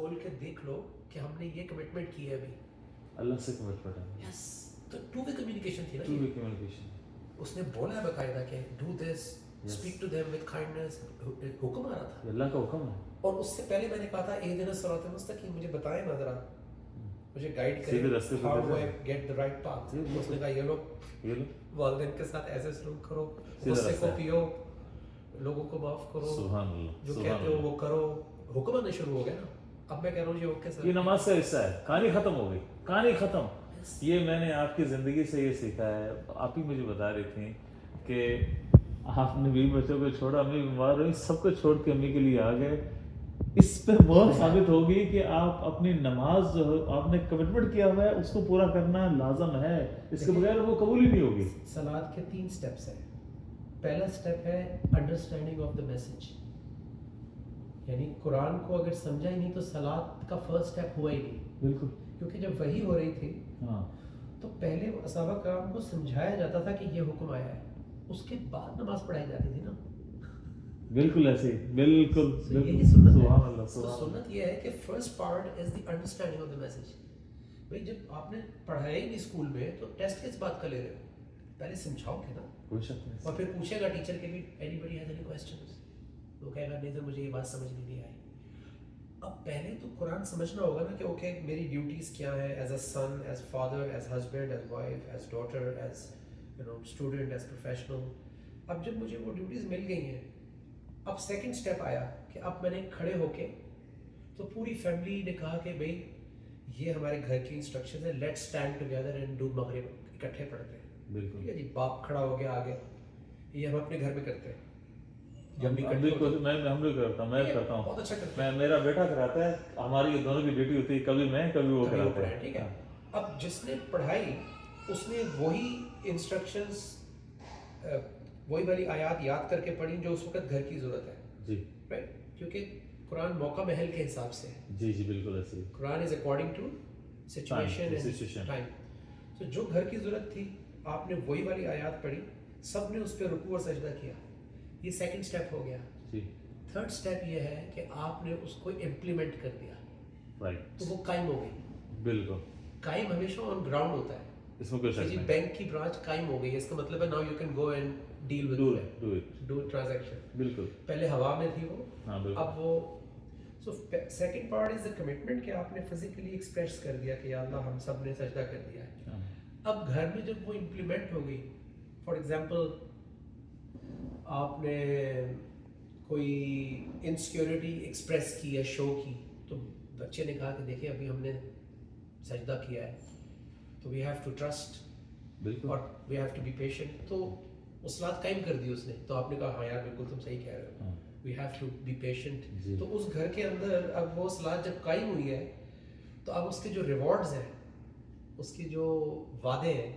کھول کے دیکھ لو کہ ہم نے یہ کمٹمنٹ کی ہے ابھی. اللہ سے کمٹمنٹ ہے. یس, تو ٹو وے کمیونیکیشن تھی نا. To way communication. اس نے بولا ہے باقاعدہ کہ do this, speak to them with kindness. حکم آ رہا تھا, اللہ کا حکم ہے. اور اس سے پہلے میں نے کہا تھا اہدنا الصراط المستقیم, مجھے بتائیں نا ذرا, مجھے گائیڈ کریں, how do I get the right path. اس نے کہا یہ لو والدین کے ساتھ ایسے سلوک کرو, غصے کو پیو, لوگوں کو معاف کرو, سبحان اللہ, جو کہتے ہو وہ کرو. حکم آنا شروع ہو گیا نا. اب میں کہہ رہا ہوں یہ اوکے سر, یہ نماز کا حصہ ہے. کہانی ختم ہو گئی, کہانی ختم. یہ میں نے آپ کی زندگی سے یہ سیکھا ہے. آپ ہی مجھے بتا رہی تھیں کہ آپ نے بیوی بچوں کو چھوڑا, امی بیمار ہوئی, سب کو چھوڑ کے امی کے لیے آ گئے. اس پہ بہت ثابت ہوگی کہ آپ اپنی نماز جو آپ نے کمٹمنٹ کیا ہوا ہے اس کو پورا کرنا لازم ہے, اس کے بغیر وہ قبول ہی نہیں ہوگی. صلات کے 3 سٹیپس ہیں. پہلا سٹیپ ہے انڈرسٹینڈنگ آف دا میسج, یعنی قرآن کو اگر سمجھا ہی نہیں تو صلات کا فرسٹ سٹیپ ہوا ہی نہیں. بالکل, کیونکہ جب وحی ہو رہی تھی ہاں, تو پہلے صحابہ کرام کو سمجھایا جاتا تھا کہ یہ حکم آیا ہے, اس کے بعد نماز پڑھائی جاتی تھی نا. بالکل ایسے ہی, بالکل. یہی سنت سبحان ہے. اللہ, سنت یہ ہے کہ first part is the understanding of the message. بھائی جب آپ نے پڑھایا ہی نہیں اسکول میں تو ٹیسٹ کس بات کا لے رہے ہو؟ پہلے سمجھاؤ گے نا, کوئی شک نہیں. اور پھر پوچھے گا ٹیچر کے بھی anybody has any questions, وہ کہے گا نہیں سر مجھے یہ بات سمجھ نہیں آئی. اب پہلے تو قرآن سمجھنا ہوگا نا کہ اوکے میری ڈیوٹیز کیا ہیں as a son, as father, as husband, as wife, as daughter, as student, as professional. اب جب مجھے وہ ڈیوٹیز مل گئی ہیں, اب سیکنڈ اسٹیپ آیا کہ اب میں نے کھڑے ہو کے, تو پوری فیملی نے کہا کہ بھائی یہ ہمارے گھر کی انسٹرکشن ہے, let stand together and do مغرب, اکٹھے پڑھتے ہیں. بالکل, ٹھیک ہے جی, باپ کھڑا ہو گیا آگے, یہ ہم اپنے گھر میں کرتے ہیں. ہم بھی کرتا ہوں, میں کرتا ہوں, بہت اچھا کرتے ہیں. میرا بیٹا کراتا ہے, ہماری دونوں کی ڈیوٹی ہوتی ہے, کبھی میں کبھی وہ کراتا ہے. ٹھیک ہے. اب جس نے پڑھائی اس نے وہی انسٹرکشنز, وہی والی آیات یاد کر کے پڑھی جو اس وقت گھر کی ضرورت ہے. جی رائٹ, کیونکہ قرآن موقع محل کے حساب سے ہے. جی جی بالکل ایسے ہی. Quran is according to situation and time. تو جو گھر کی ضرورت تھی آپ نے وہی والی آیات پڑھی, سب نے اس پہ رکوع اور سجدہ کیا. یہ سیکنڈ سٹیپ ہو گیا. جی, تھرڈ سٹیپ یہ ہے کہ آپ نے اس کو امپلیمنٹ کر دیا, رائٹ, تو وہ قائم ہو گئی. بالکل, قائم ہمیشہ آن گراؤنڈ ہوتا ہے. اس میں کوئی شک جی نہیں. بینک کی برانچ قائم ہو گئی ہے, اس کا مطلب ہے now you can go and deal with do transaction. بالکل, پہلے ہوا میں تھی وہ, ہاں بالکل. اب وہ. So second part is the commitment کہ آپ نے فزیکلی ایکسپریس کر دیا کہ یا اللہ ہم سب نے سجدہ کر دیا ہے. اب گھر میں جب وہ امپلیمنٹ ہو گئی, فار ایگزامپل آپ نے کوئی انسیکیورٹی ایکسپریس کی ہے, شو کی, تو بچے نے کہا کہ دیکھیں ابھی ہم نے سجدہ کیا ہے تو وی ہیو ٹو ٹرسٹ اور we have to be patient. تو وہ صلات قائم کر دی اس نے, تو آپ نے کہا ہاں یار بالکل تم صحیح کہہ رہے ہو, we have to be patient. تو اس گھر کے اندر اب وہ صلات جب قائم ہوئی ہے تو اب اس کے جو ریوارڈز ہیں, اس کی جو وعدے ہیں,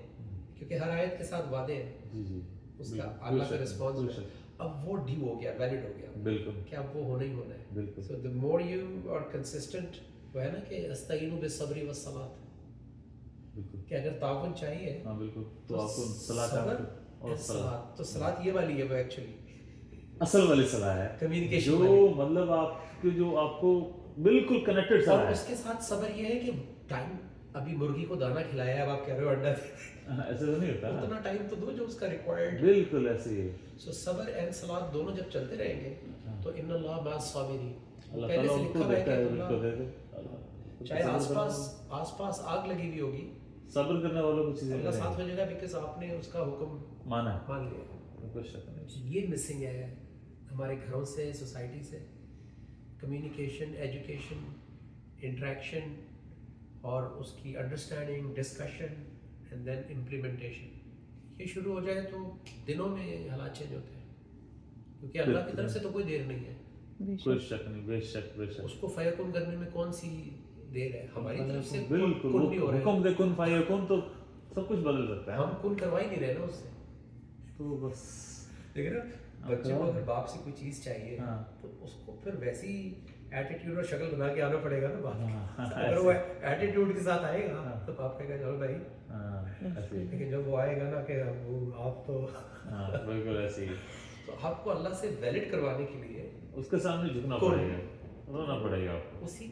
کیونکہ ہر آیت کے ساتھ وعدے ہیں, اس کا اللہ کا رسپانس اب وہ ڈیو ہو گیا, ویلڈ ہو گیا. بالکل, کہ اب وہ ہونا ہی ہونا ہے. بالکل. سو دی مور یو آر کنسسٹنٹ, وہ ہے نا کہ استعینوا بالصبر والصلاۃ, کہ اگر تعاون چاہیے ہاں بالکل تو آپ کو صلاۃ اور صلاۃ, تو صلاۃ یہ والی ہے وہ ایکچولی اصل والی صلاح ہے, کمیونیکیشن جو مطلب آپ کے جو آپ کو بالکل کنیکٹڈ صلاح ہے. اور اس کے ساتھ صبر یہ ہے کہ ٹائم, ابھی مرغی کو دانا کھلایا ہے, اب آپ کہہ رہے ہو انڈا ایسا تو نہیں ہوتا, اتنا ٹائم تو دو جو اس کا ریکوائرڈ. بالکل ایسے ہی. سو صبر اینڈ صلاۃ دونوں جب چلتے رہیں گے تو ان اللہ مع الصابرین, اللہ تعالیٰ ان کو دیکھتا ہے, چاہے آس پاس آگ لگی ہوئی ہوگی, صبر کرنے والوں کو چیزیں اللہ ساتھ ہو جائے گا, بیکاز آپ نے اس کا حکم مان لیا. یہ مسنگ ہے ہمارے گھروں سے, سوسائٹی سے. کمیونیکیشن, ایجوکیشن, انٹریکشن, اور اس کی understanding, discussion and then implementation, یہ شروع ہو جائے تو دنوں میں حالات چینج ہوتے ہیں, کیونکہ اللہ کی طرف سے تو کوئی دیر نہیں ہے. کوئی شک نہیں, بے شک بے شک. اس کو فیکن کرنے میں کون سی دیر ہے, ہماری طرف سے بالکل کن نہیں ہو رہا ہے. حکم دے کن فیکن تو سب کچھ بدل سکتا ہے. ہم کن کروا ہی نہیں رہے نا اس سے. تو بس دیکھ رہے بچے کو اگر باپ سے کوئی چیز چاہیے تو اس کو پھر ویسی ایٹیٹیوڈ اور شکل بنا کے آنا پڑے گا نا باپ. اگر وہ ایٹیٹیوڈ کے ساتھ آئے گا تو باپ کہے گا چلو بھائی, لیکن جب وہ آئے گا نا کہ آپ تو بالکل ایسے ہی, تو آپ کو اللہ سے ویلڈ کروانے کے لیے اس کے سامنے جھکنا پڑے گا, رونا پڑے گا. اسی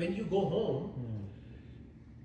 when you go home,